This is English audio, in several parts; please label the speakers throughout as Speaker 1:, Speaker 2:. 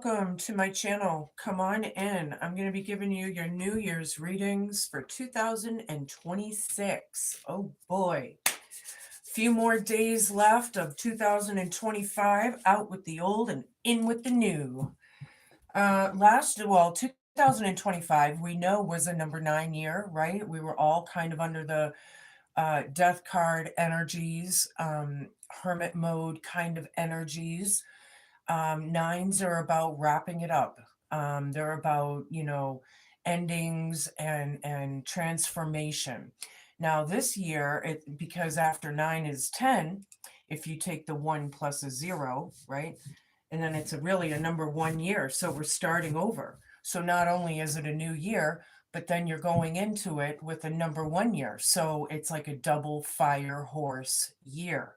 Speaker 1: welcome to my channel. Come on in. I'm going to be giving you your New Year's readings for 2026. Oh boy. Few more days left of 2025. Out with the old and in with the new. 2025 we know was a number 9 year, right? We were all kind of under the death card energies, hermit mode kind of energies. Nines are about wrapping it up. They're about, endings and transformation. Now this year, because after 9 is 10, if you take the 1 plus a 0, right? And then it's really a number 1 year. So we're starting over. So not only is it a new year, but then you're going into it with a number 1 year. So it's like a double fire horse year.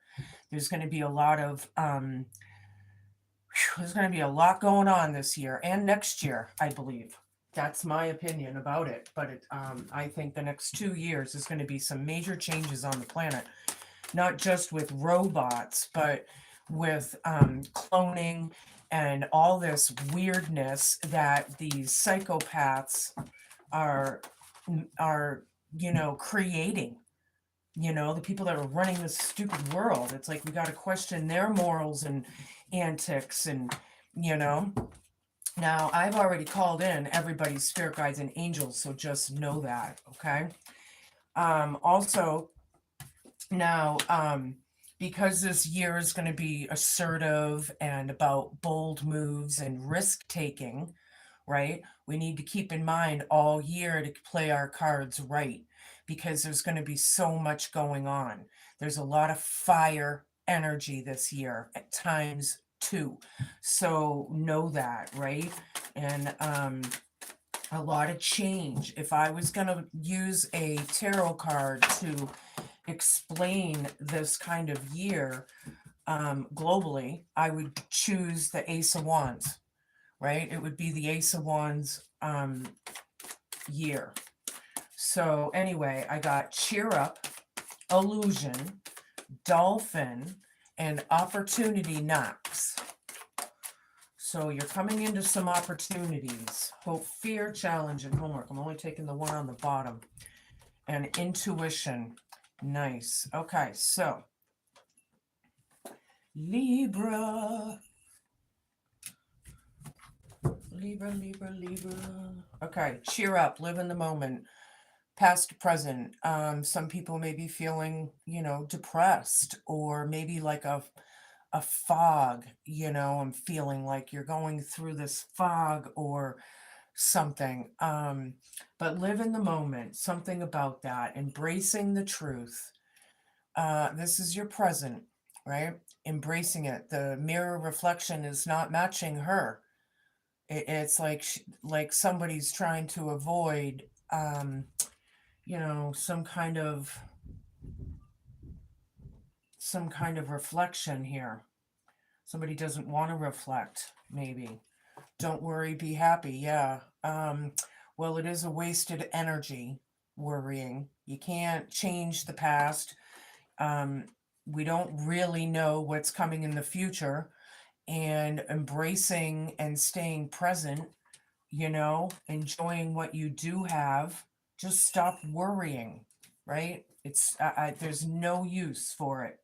Speaker 1: There's going to be a lot of there's going to be a lot going on this year and next year, I believe. That's my opinion about it. But I think the next 2 years is going to be some major changes on the planet, not just with robots, but with cloning and all this weirdness that these psychopaths are creating. The people that are running this stupid world. It's like we got to question their morals and antics and, you know. Now, I've already called in everybody's spirit guides and angels, so just know that, okay? Also, now, because this year is going to be assertive and about bold moves and risk taking, right? We need to keep in mind all year to play our cards right, because there's going to be so much going on. There's a lot of fire energy this year at times too. So know that, right? And a lot of change. If I was going to use a tarot card to explain this kind of year globally, I would choose the Ace of Wands, right? It would be the Ace of Wands year. So anyway, I got cheer up, illusion, dolphin, and opportunity knocks. So you're coming into some opportunities. Hope, fear, challenge, and homework. I'm only taking the one on the bottom. And intuition. Nice. Okay, so Libra. Libra. Okay, cheer up, live in the moment. Past to present. Some people may be feeling, depressed, or maybe like a fog. I'm feeling like you're going through this fog or something. But live in the moment. Something about that. Embracing the truth. This is your present, right? Embracing it. The mirror reflection is not matching her. It's like somebody's trying to avoid some kind of reflection here. Somebody doesn't want to reflect, maybe. Don't worry, be happy. Yeah. Well, it is a wasted energy, worrying. You can't change the past. We don't really know what's coming in the future. And embracing and staying present, enjoying what you do have. Just stop worrying, right? There's no use for it.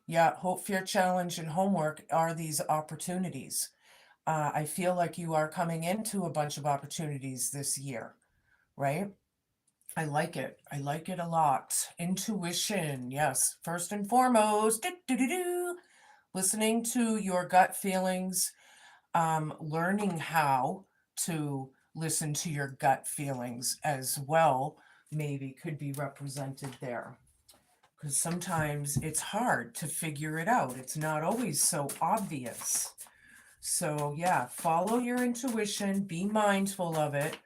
Speaker 1: Yeah, hope, fear, challenge, and homework are these opportunities. I feel like you are coming into a bunch of opportunities this year, right? I like it. I like it a lot. Intuition, yes. First and foremost, listening to your gut feelings, learning how to listen to your gut feelings as well, maybe could be represented there. Because sometimes it's hard to figure it out. It's not always so obvious. So yeah, follow your intuition, be mindful of it.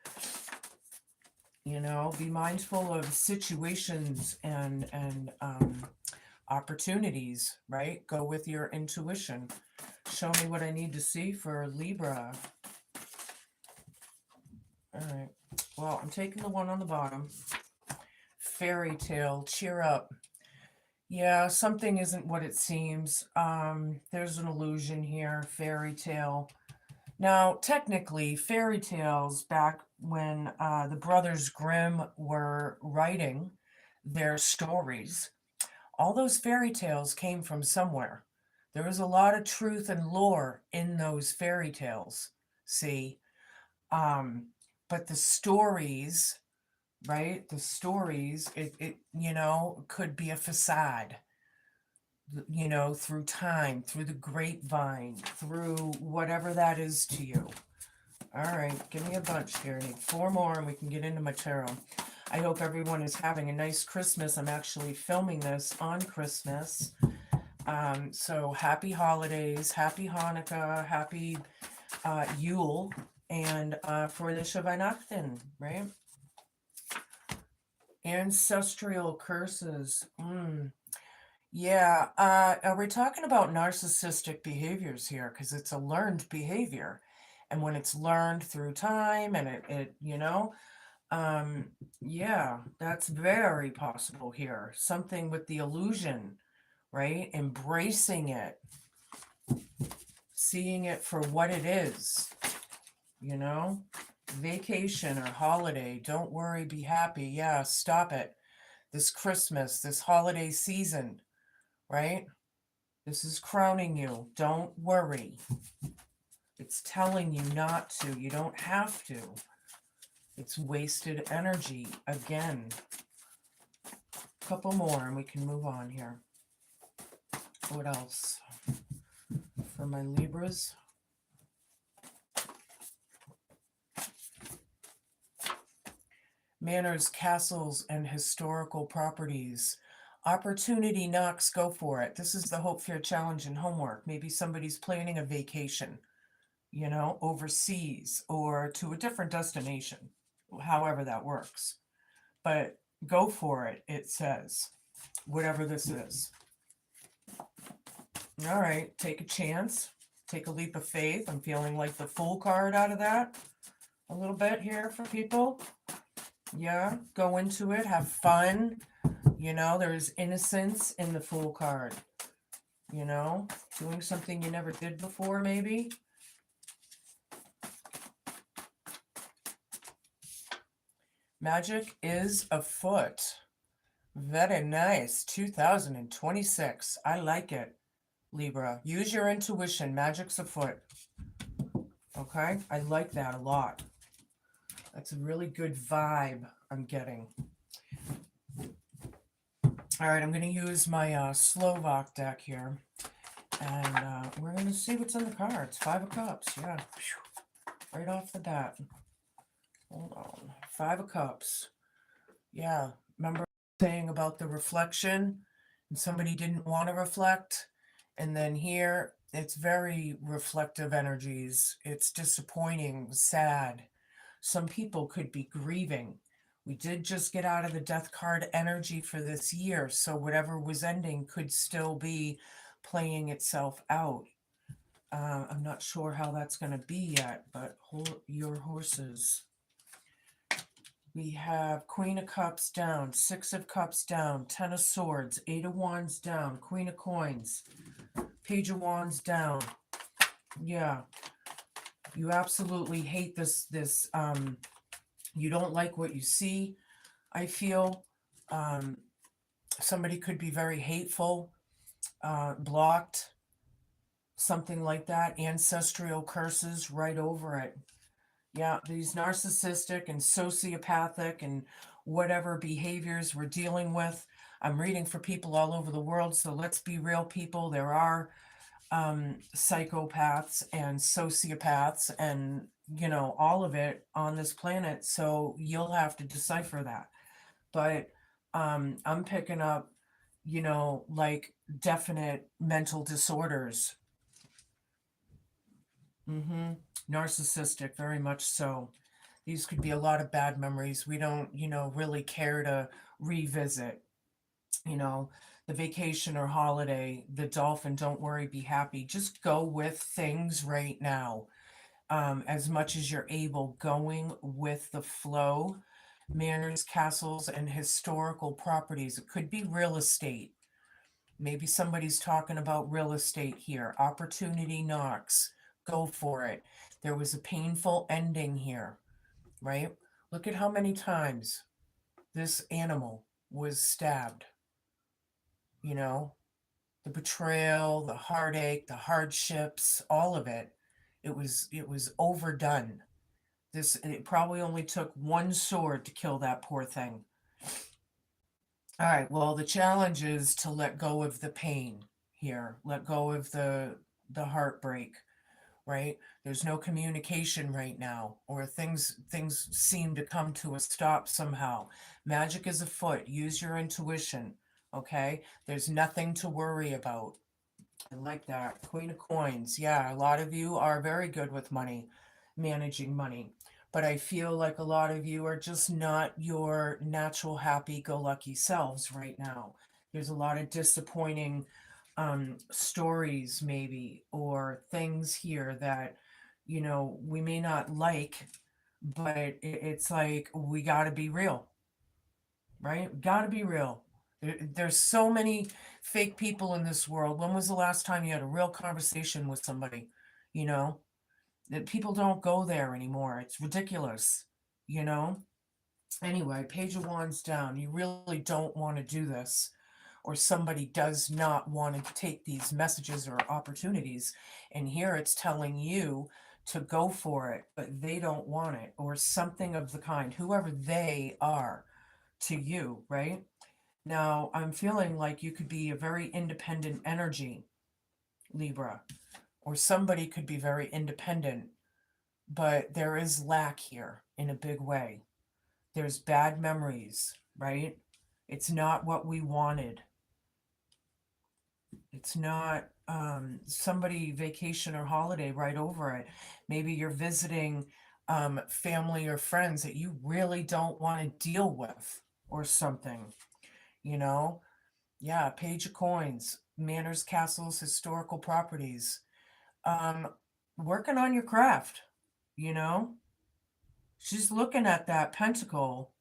Speaker 1: Be mindful of situations and opportunities, right? Go with your intuition. Show me what I need to see for Libra. All right. Well, I'm taking the one on the bottom. Fairy tale, cheer up. Yeah, something isn't what it seems. There's an illusion here, fairy tale. Now, technically, fairy tales back when the Brothers Grimm were writing their stories, all those fairy tales came from somewhere. There was a lot of truth and lore in those fairy tales, see? Um, but the stories, right? The stories, could be a facade, through time, through the grapevine, through whatever that is to you. All right, give me a bunch here. I need four more and we can get into my tarot. I hope everyone is having a nice Christmas. I'm actually filming this on Christmas. So happy holidays, happy Hanukkah, happy Yule, and Fröhliche Weihnachten, right? Ancestral curses. Yeah, we're talking about narcissistic behaviors here because it's a learned behavior. And when it's learned through time and um, yeah, that's very possible here. Something with the illusion, right? Embracing it, seeing it for what it is, you know? Vacation or holiday, don't worry, be happy. Yeah, stop it. This Christmas, this holiday season, right? This is crowning you. Don't worry. It's telling you not to. You don't have to. It's wasted energy. Again, a couple more and we can move on here. What else? For my Libras. Manors, castles, and historical properties. Opportunity knocks, go for it. This is the Hope, Fear, Challenge, and homework. Maybe somebody's planning a vacation, overseas or to a different destination, however that works. But go for it, it says, whatever this is. All right, take a chance, take a leap of faith. I'm feeling like the Fool card out of that a little bit here for people. Yeah, go into it, have fun. There's innocence in the Fool card. Doing something you never did before, maybe. Magic is afoot. Very nice. 2026. I like it, Libra. Use your intuition. Magic's afoot. Okay? I like that a lot. That's a really good vibe I'm getting. All right, I'm going to use my Slovak deck here. And we're going to see what's in the cards. Five of Cups. Yeah. Right off the bat. Hold on. Five of Cups. Yeah. Remember saying about the reflection? And somebody didn't want to reflect. And then here, it's very reflective energies. It's disappointing, sad. Some people could be grieving. We did just get out of the death card energy for this year, so whatever was ending could still be playing itself out. I'm not sure how that's going to be yet, but hold your horses. We have Queen of Cups down, Six of Cups down, Ten of Swords, Eight of Wands down, Queen of Coins, Page of Wands down. Yeah. You absolutely hate this, you don't like what you see, I feel. Somebody could be very hateful, blocked, something like that. Ancestral curses right over it. Yeah, these narcissistic and sociopathic and whatever behaviors we're dealing with. I'm reading for people all over the world, so let's be real, people. There are psychopaths and sociopaths and, all of it on this planet, so you'll have to decipher that. But I'm picking up, like definite mental disorders. Narcissistic, very much so. These could be a lot of bad memories we don't, really care to revisit. The vacation or holiday, the dolphin, don't worry, be happy. Just go with things right now. As much as you're able, going with the flow. Manors, castles, and historical properties. It could be real estate. Maybe somebody's talking about real estate here. Opportunity knocks. Go for it. There was a painful ending here, right? Look at how many times this animal was stabbed, you know, the betrayal, the heartache, the hardships, all of it. It was overdone. It probably only took one sword to kill that poor thing. All right, well, the challenge is to let go of the pain here. Let go of the heartbreak, right? There's no communication right now, or things seem to come to a stop somehow. Magic is afoot. Use your intuition, okay? There's nothing to worry about. I like that. Queen of Coins. Yeah, a lot of you are very good with money, managing money. But I feel like a lot of you are just not your natural happy-go-lucky selves right now. There's a lot of disappointing stories, maybe, or things here that, we may not like, but it's like we got to be real, right? Got to be real. There's so many fake people in this world. When was the last time you had a real conversation with somebody? You know, that people don't go there anymore. It's ridiculous, you know? Anyway, Page of Wands down. You really don't want to do this, or somebody does not want to take these messages or opportunities. And here it's telling you to go for it, but they don't want it, or something of the kind, whoever they are to you, right? Now, I'm feeling like you could be a very independent energy, Libra, or somebody could be very independent, but there is lack here in a big way. There's bad memories, right? It's not what we wanted. It's not somebody vacation or holiday right over it. Maybe you're visiting family or friends that you really don't want to deal with or something, you know? Yeah, Page of Coins, Manors, Castles, Historical Properties. Um, Working on your craft, you know? She's looking at that pentacle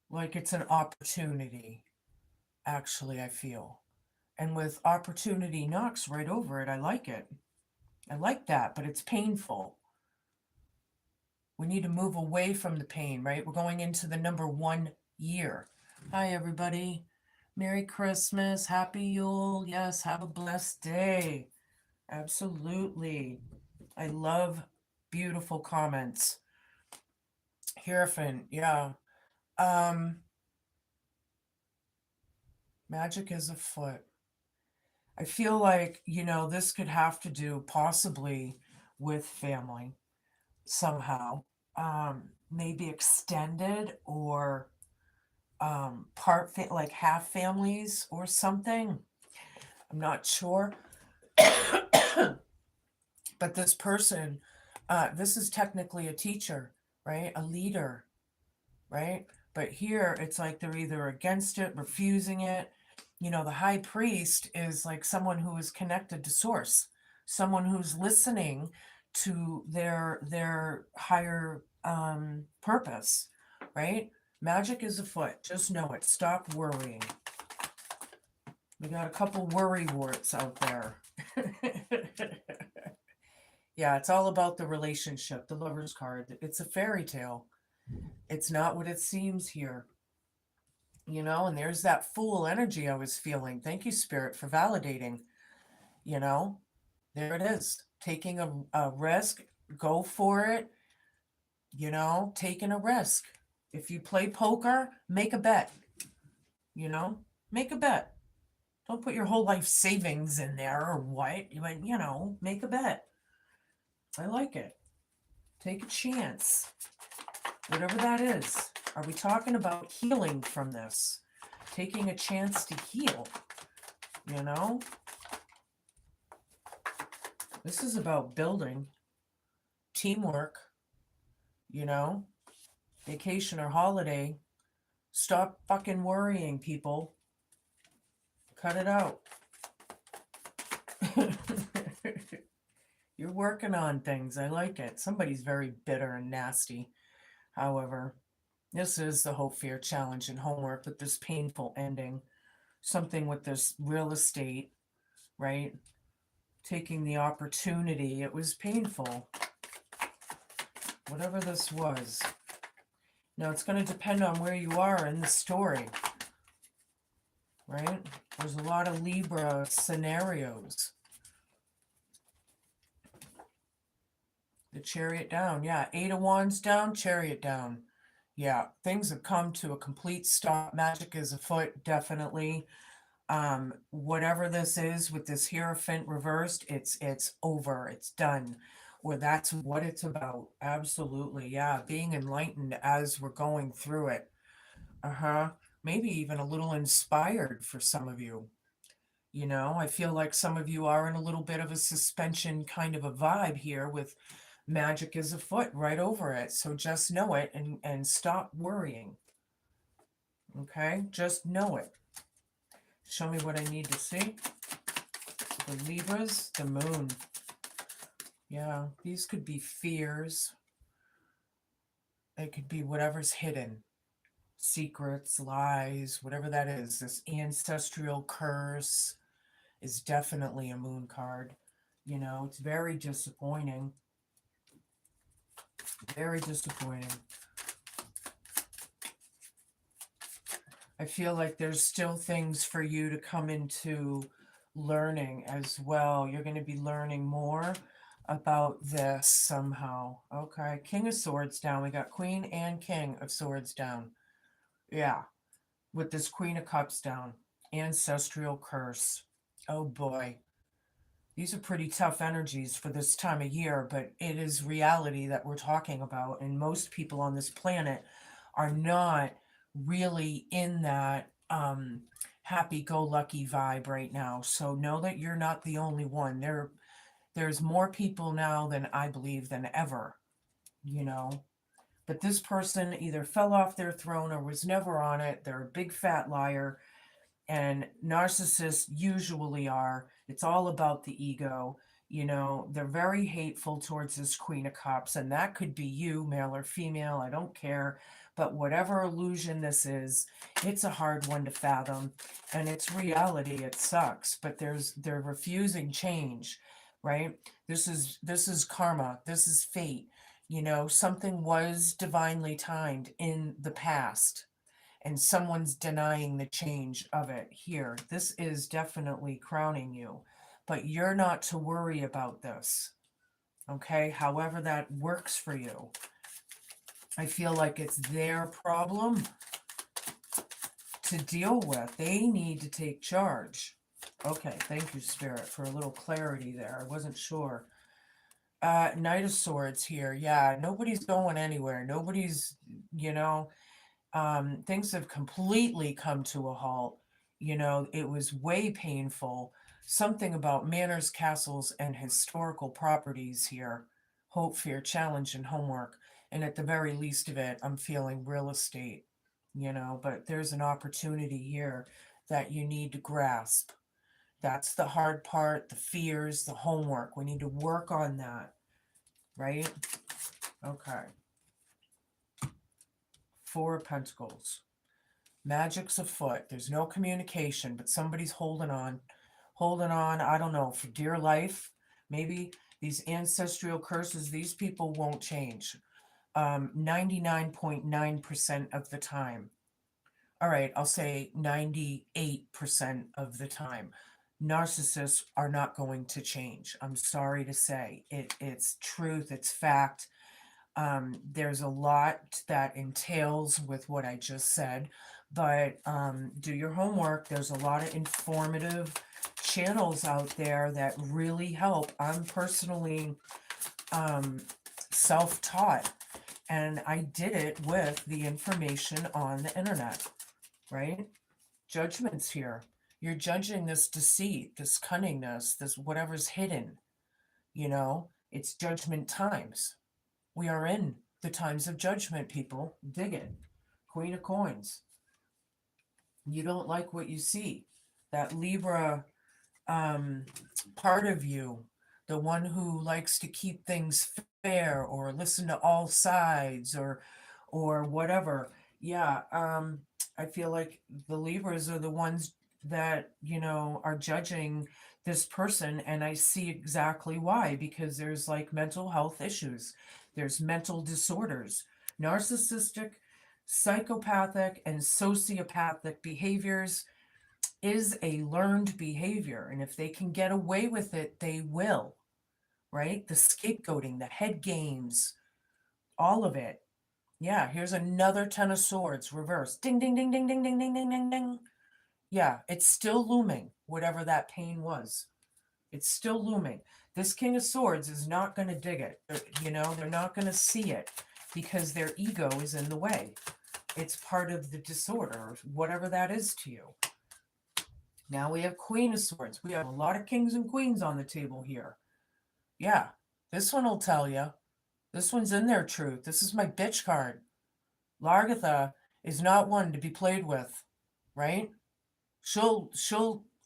Speaker 1: like it's an opportunity, actually, I feel. And with opportunity knocks right over it, I like it. I like that, but it's painful. We need to move away from the pain, right? We're going into the number 1 year. Hi, everybody. Merry Christmas. Happy Yule. Yes, have a blessed day. Absolutely. I love beautiful comments. Hierophant, yeah. Um, Magic is afoot. I feel like, this could have to do possibly with family somehow. Maybe extended or like half families or something. I'm not sure. But this person, this is technically a teacher, right? A leader, right? But here it's like they're either against it, refusing it. The high priest is like someone who is connected to source, someone who's listening to their higher purpose, right? Magic is afoot. Just know it. Stop worrying. We got a couple worry warts out there. Yeah, it's all about the relationship, the Lover's card. It's a fairy tale. It's not what it seems here. And there's that fool energy I was feeling. Thank you, Spirit, for validating. You know, there it is. Taking a risk, go for it, taking a risk. If you play poker, make a bet, you know, make a bet. Don't put your whole life savings in there or what, but, make a bet. I like it. Take a chance, whatever that is. Are we talking about healing from this? Taking a chance to heal, you know? This is about building, teamwork, vacation or holiday. Stop fucking worrying, people. Cut it out. You're working on things. I like it. Somebody's very bitter and nasty. However, this is the Hope, Fear, Challenge, and Homework with this painful ending. Something with this real estate, right? taking the opportunity. It was painful, whatever this was. Now, it's going to depend on where you are in the story, right? There's a lot of Libra scenarios. The Chariot down. Yeah, 8 of Wands down, Chariot down. Yeah, things have come to a complete stop. Magic is afoot, definitely. Whatever this is with this Hierophant reversed, it's over, it's done. Or that's what it's about. Absolutely. Yeah, being enlightened as we're going through it. Uh-huh. Maybe even a little inspired for some of you. You know, I feel like some of you are in a little bit of a suspension kind of a vibe here with magic is afoot right over it. So just know it and stop worrying. Okay? Just know it. Show me what I need to see. The Libras, the moon. Yeah, these could be fears. It could be whatever's hidden. Secrets, lies, whatever that is. This ancestral curse is definitely a moon card. You know, it's very disappointing. Very disappointing. I feel like there's still things for you to come into learning as well. You're going to be learning more about this somehow. Okay, King of Swords down. We got Queen and King of Swords down. Yeah, with this Queen of Cups down. Ancestral curse. Oh boy. These are pretty tough energies for this time of year, but it is reality that we're talking about. And most people on this planet are not really in that happy-go-lucky vibe right now. So know that you're not the only one. There's more people now than I believe than ever, you know. But this person either fell off their throne or was never on it. They're a big fat liar, and narcissists usually are. It's all about the ego. You know, they're very hateful towards this Queen of Cups, and that could be you, male or female, I don't care. But whatever illusion this is, it's a hard one to fathom, and it's reality. It sucks, but they're refusing change, right? This is karma. This is fate. You know, something was divinely timed in the past, and someone's denying the change of it here. This is definitely crowning you, but you're not to worry about this, okay? However that works for you. I feel like it's their problem to deal with. They need to take charge. Okay, thank you, Spirit, for a little clarity there. I wasn't sure. Knight of Swords here. Yeah, nobody's going anywhere. Nobody's, you know, things have completely come to a halt. You know, it was way painful. Something about manners, castles, and historical properties here. Hope, fear, challenge, and homework. And at the very least of it, I'm feeling real estate, you know, but there's an opportunity here that you need to grasp. That's the hard part, the fears, the homework. We need to work on that, right? Okay. Four of Pentacles. Magic's afoot. There's no communication, but somebody's holding on. Holding on, I don't know, for dear life. Maybe these ancestral curses, these people won't change. 99.9% of the time. All right, I'll say 98% of the time. Narcissists are not going to change. I'm sorry to say. It's truth, it's fact. There's a lot that entails with what I just said, but do your homework. There's a lot of informative channels out there that really help. I'm personally self-taught, and I did it with the information on the internet, right? Judgments here. You're judging this deceit, this cunningness, this whatever's hidden, you know, it's judgment times. We are in the times of judgment, people. Dig it. Queen of Coins. You don't like what you see. That Libra part of you, the one who likes to keep things fair or listen to all sides or whatever. Yeah, I feel like the Libras are the ones that, you know, are judging this person, and I see exactly why, because there's like mental health issues, there's mental disorders, narcissistic, psychopathic, and sociopathic behaviors is a learned behavior. And if they can get away with it, they will, right? The scapegoating, the head games, all of it. Yeah, here's another 10 of swords reversed. Ding, ding, ding, ding, ding, ding, ding, ding, ding, ding. Yeah, it's still looming, whatever that pain was. It's still looming. This King of Swords is not going to dig it. They're not going to see it because their ego is in the way. It's part of the disorder, whatever that is to you. Now we have Queen of Swords. We have a lot of kings and queens on the table here. Yeah, this one will tell you. This one's in their truth. This is my bitch card. Largatha is not one to be played with, right? She'll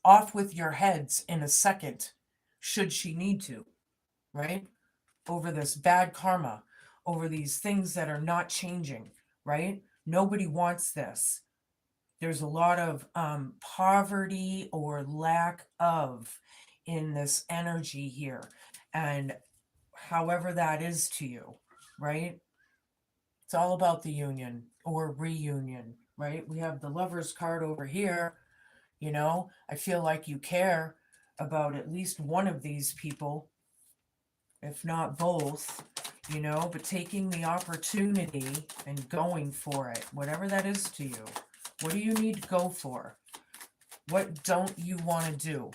Speaker 1: off with your heads in a second, should she need to, right? Over this bad karma, over these things that are not changing, right? Nobody wants this. There's a lot of poverty or lack of in this energy here. And however that is to you, right? It's all about the union or reunion, right? We have the Lover's card over here. I feel like you care about at least one of these people, if not both, but taking the opportunity and going for it, whatever that is to you. What do you need to go for? What don't you want to do?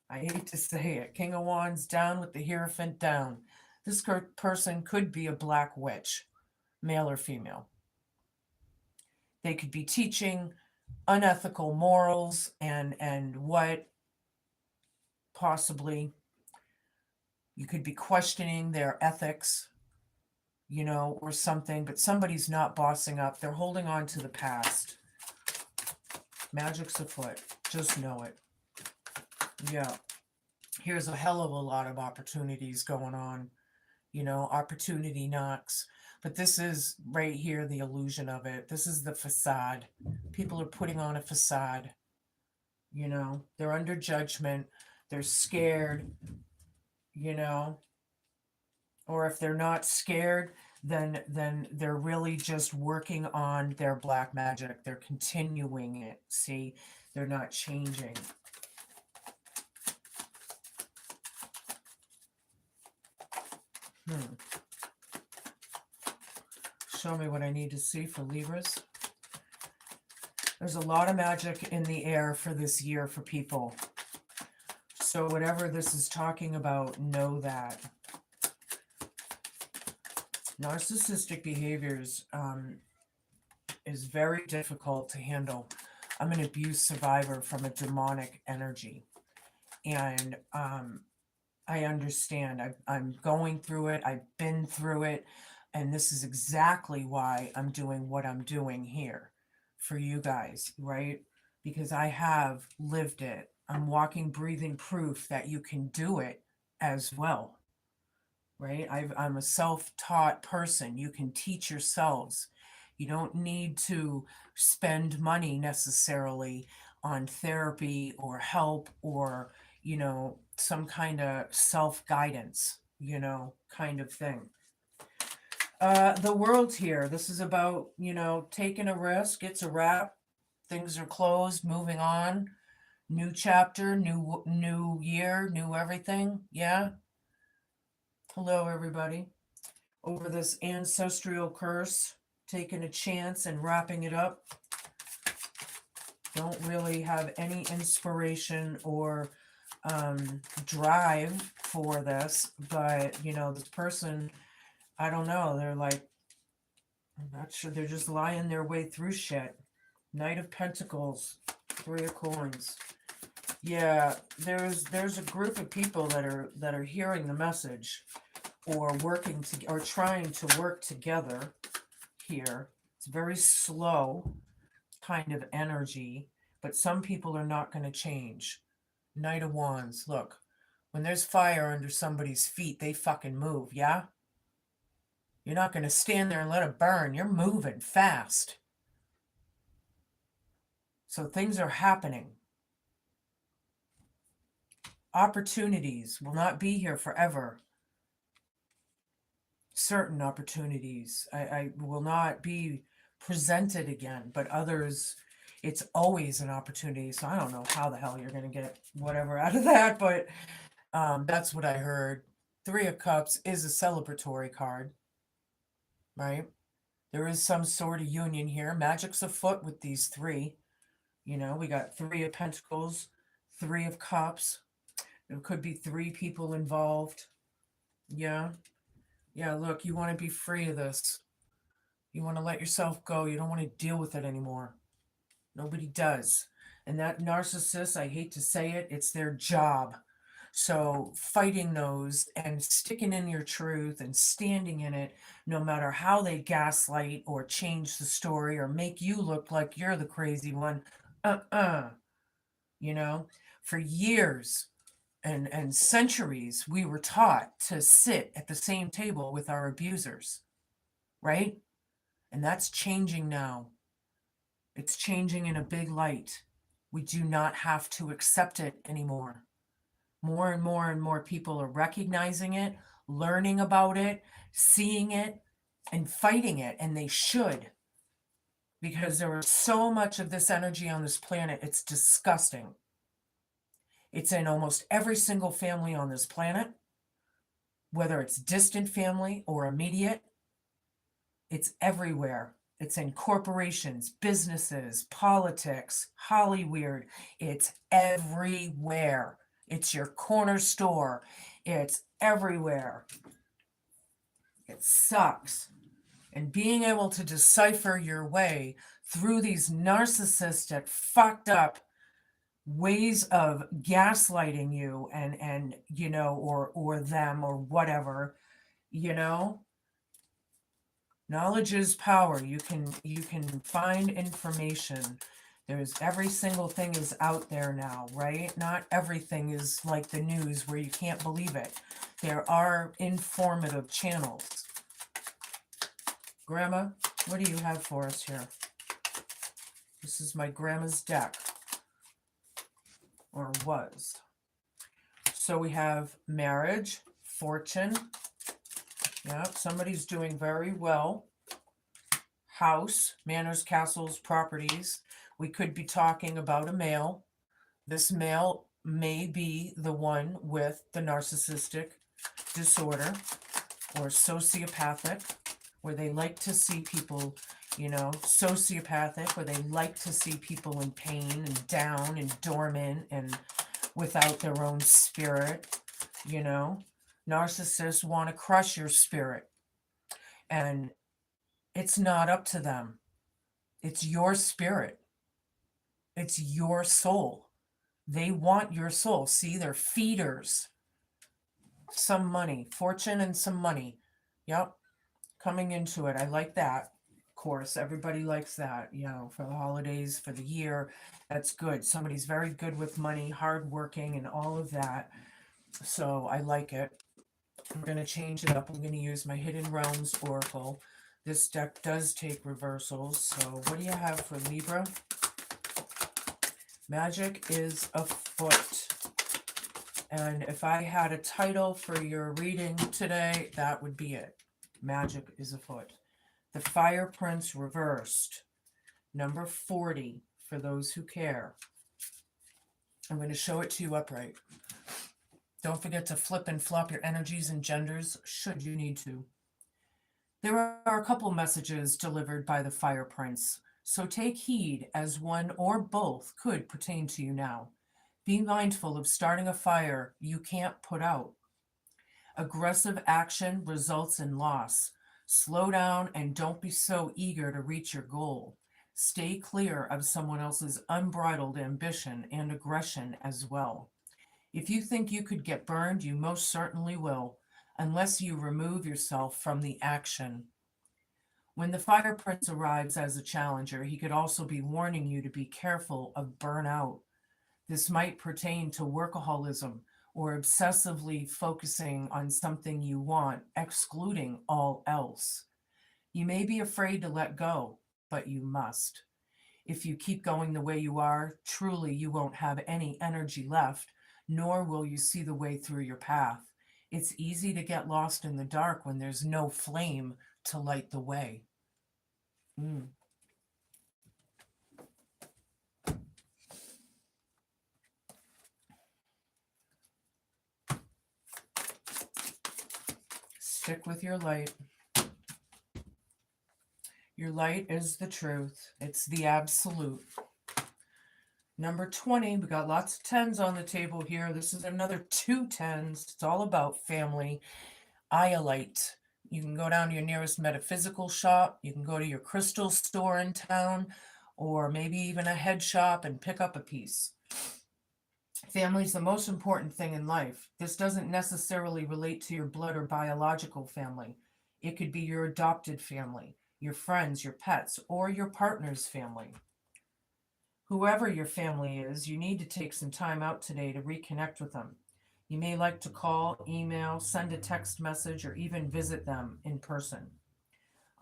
Speaker 1: I hate to say it. King of Wands down with the Hierophant down. This person could be a black witch, male or female. They could be teaching unethical morals and what possibly you could be questioning their ethics, or something, but somebody's not bossing up. They're holding on to the past. Magic's afoot. Just know it. Yeah. Here's a hell of a lot of opportunities going on. Opportunity knocks. But this is right here, the illusion of it. This is the facade. People are putting on a facade. They're under judgment. They're scared, or if they're not scared, then they're really just working on their black magic. They're continuing it. See, they're not changing. Show me what I need to see for Libras. There's a lot of magic in the air for this year for people. So whatever this is talking about, know that. Narcissistic behaviors is very difficult to handle. I'm an abuse survivor from a demonic energy. And I understand. I'm going through it. I've been through it. And this is exactly why I'm doing what I'm doing here for you guys, right? Because I have lived it. I'm walking, breathing proof that you can do it as well, right? I'm a self-taught person. You can teach yourselves. You don't need to spend money necessarily on therapy or help or, some kind of self-guidance, kind of thing. The world here, this is about, taking a risk. It's a wrap. Things are closed, moving on. New chapter, new year, new everything. Yeah. Hello, everybody. Over this ancestral curse, taking a chance and wrapping it up. Don't really have any inspiration or drive for this, but this person, I don't know, they're like, I'm not sure, they're just lying their way through shit. Knight of Pentacles, Three of Coins. Yeah, there's a group of people that are hearing the message or working to or trying to work together here. It's very slow kind of energy, but some people are not going to change. Knight of Wands, look, when there's fire under somebody's feet, they fucking move, yeah? You're not going to stand there and let it burn. You're moving fast. So things are happening. Opportunities will not be here forever. Certain opportunities I will not be presented again, but others, it's always an opportunity. So I don't know how the hell you're going to get whatever out of that, but that's what I heard. Three of Cups is a celebratory card, right? There is some sort of union here. Magic's afoot with these three. You know, we got Three of Pentacles, Three of Cups. There could be three people involved. Yeah. Yeah, look, you want to be free of this. You want to let yourself go. You don't want to deal with it anymore. Nobody does. And that narcissist, I hate to say it, it's their job. So fighting those and sticking in your truth and standing in it, no matter how they gaslight or change the story or make you look like you're the crazy one. You know, for years and centuries, we were taught to sit at the same table with our abusers, right? And that's changing now. It's changing in a big light. We do not have to accept it anymore. More and more and more people are recognizing it, learning about it, seeing it, and fighting it. And they should, because there is so much of this energy on this planet. It's disgusting. It's in almost every single family on this planet, whether it's distant family or immediate. It's everywhere. It's in corporations, businesses, politics, Hollywood. It's everywhere. It's your corner store. It's everywhere. It sucks. And being able to decipher your way through these narcissistic, fucked up ways of gaslighting you and you know, or them or whatever, you know. Knowledge is power. You can find information. There's every single thing is out there now, right? Not everything is like the news where you can't believe it. There are informative channels. Grandma, what do you have for us here? This is my grandma's deck. Or was. So we have marriage, fortune. Yeah, somebody's doing very well. House, manors, castles, properties. We could be talking about a male. This male may be the one with the narcissistic disorder or sociopathic, where they like to see people, you know, sociopathic, where they like to see people in pain and down and dormant and without their own spirit, you know. Narcissists want to crush your spirit. And it's not up to them. It's your spirit. It's your soul. They want your soul. See, they're feeders. Some money, fortune and some money. Yep. Coming into it. I like that. Of course, everybody likes that, you know, for the holidays, for the year. That's good. Somebody's very good with money, hardworking, and all of that. So I like it. We're going to change it up. I'm going to use my Hidden Realms Oracle. This deck does take reversals. So what do you have for Libra? Magic is afoot. And if I had a title for your reading today, that would be it. Magic is afoot. The Fire Prince reversed. Number 40 for those who care. I'm going to show it to you upright. Don't forget to flip and flop your energies and genders should you need to. There are a couple messages delivered by the Fire Prince, so take heed as one or both could pertain to you now. Be mindful of starting a fire you can't put out. Aggressive action results in loss. Slow down and don't be so eager to reach your goal. Stay clear of someone else's unbridled ambition and aggression as well. If you think you could get burned, you most certainly will, unless you remove yourself from the action. When the Fire Prince arrives as a challenger, he could also be warning you to be careful of burnout. This might pertain to workaholism or obsessively focusing on something you want, excluding all else. You may be afraid to let go, but you must. If you keep going the way you are, truly you won't have any energy left nor will you see the way through your path. It's easy to get lost in the dark when there's no flame to light the way. Mm. Stick with your light. Your light is the truth. It's the absolute. Number 20, we got lots of tens on the table here. This is another 2 tens. It's all about family. Iolite. You can go down to your nearest metaphysical shop. You can go to your crystal store in town, or maybe even a head shop and pick up a piece. Family is the most important thing in life. This doesn't necessarily relate to your blood or biological family. It could be your adopted family, your friends, your pets, or your partner's family. Whoever your family is, you need to take some time out today to reconnect with them. You may like to call, email, send a text message, or even visit them in person.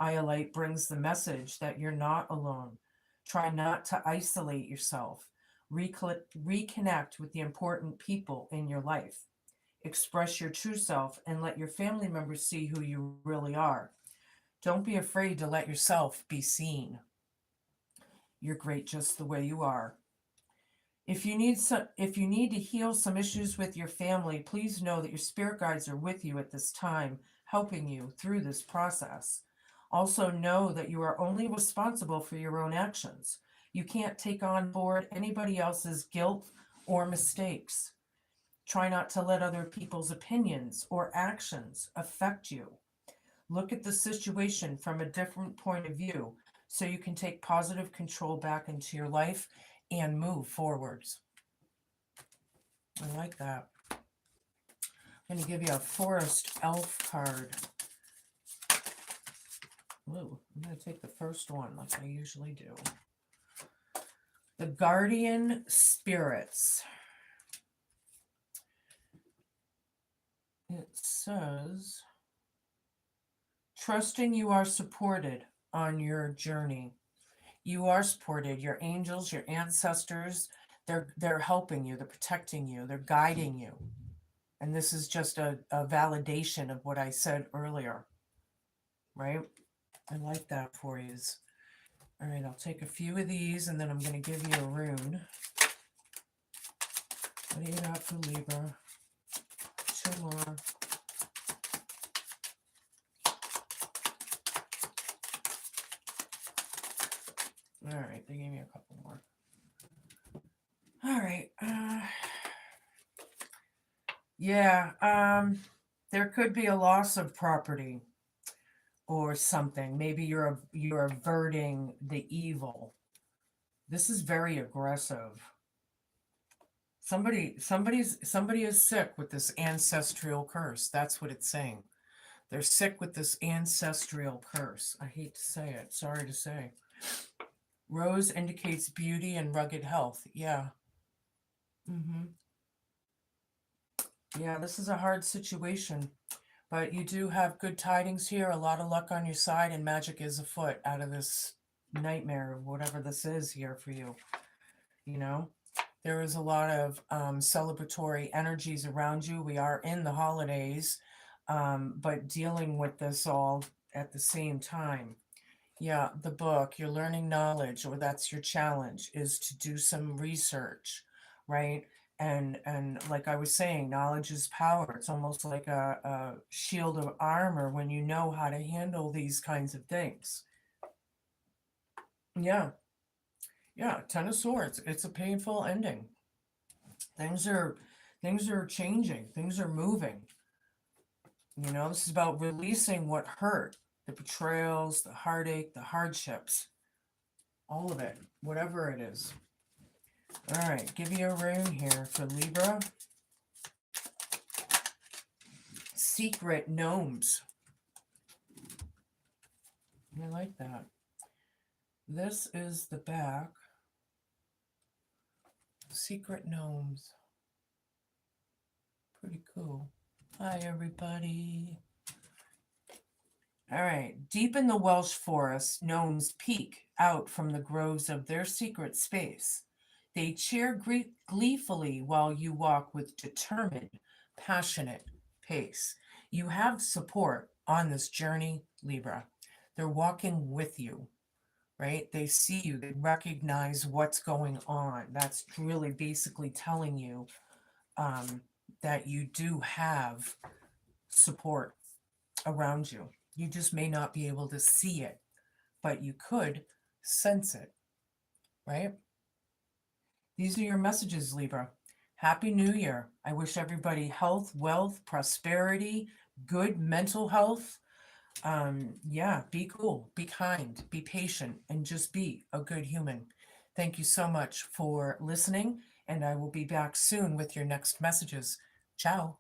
Speaker 1: Iolite brings the message that you're not alone. Try not to isolate yourself. Reconnect with the important people in your life. Express your true self and let your family members see who you really are. Don't be afraid to let yourself be seen. You're great just the way you are. If you need to heal some issues with your family, please know that your spirit guides are with you at this time, helping you through this process. Also know that you are only responsible for your own actions. You can't take on board anybody else's guilt or mistakes. Try not to let other people's opinions or actions affect you. Look at the situation from a different point of view so you can take positive control back into your life and move forwards. I like that. I'm going to give you a forest elf card. Ooh, I'm going to take the first one like I usually do. The guardian spirits. It says, trusting you are supported on your journey. You are supported. Your angels, your ancestors, they're helping you, they're protecting you, they're guiding you. And this is just a validation of what I said earlier, right? I like that for you. All right, I'll take a few of these and then I'm going to give you a rune. What do you got for Libra? 2 more. All right, they gave me a couple more. All right. Yeah, there could be a loss of property or something. Maybe you're averting the evil. This is very aggressive. Somebody is sick with this ancestral curse. That's what it's saying. They're sick with this ancestral curse. I hate to say it. Sorry to say. Rose indicates beauty and rugged health. Yeah. Yeah, this is a hard situation, but you do have good tidings here, a lot of luck on your side, and magic is afoot out of this nightmare, whatever this is here for you. You know, there is a lot of celebratory energies around you. We are in the holidays, but dealing with this all at the same time. Yeah, the book, you're learning knowledge, or that's your challenge, is to do some research, right? And like I was saying, knowledge is power. It's almost like a shield of armor when you know how to handle these kinds of things. Yeah, yeah, Ten of Swords. It's a painful ending. Things are changing. Things are moving. You know, this is about releasing what hurt, the betrayals, the heartache, the hardships, all of it, whatever it is. All right, give you a rune here for Libra. Secret gnomes. I like that. This is the back. Secret gnomes. Pretty cool. Hi, everybody. All right. Deep in the Welsh forest, gnomes peek out from the groves of their secret space. They cheer gleefully while you walk with determined, passionate pace. You have support on this journey, Libra. They're walking with you, right? They see you, they recognize what's going on. That's really basically telling you um, that you do have support around you. You just may not be able to see it, but you could sense it, right? These are your messages, Libra. Happy New Year. I wish everybody health, wealth, prosperity, good mental health. Yeah, be cool, be kind, be patient, and just be a good human. Thank you so much for listening, and I will be back soon with your next messages. Ciao.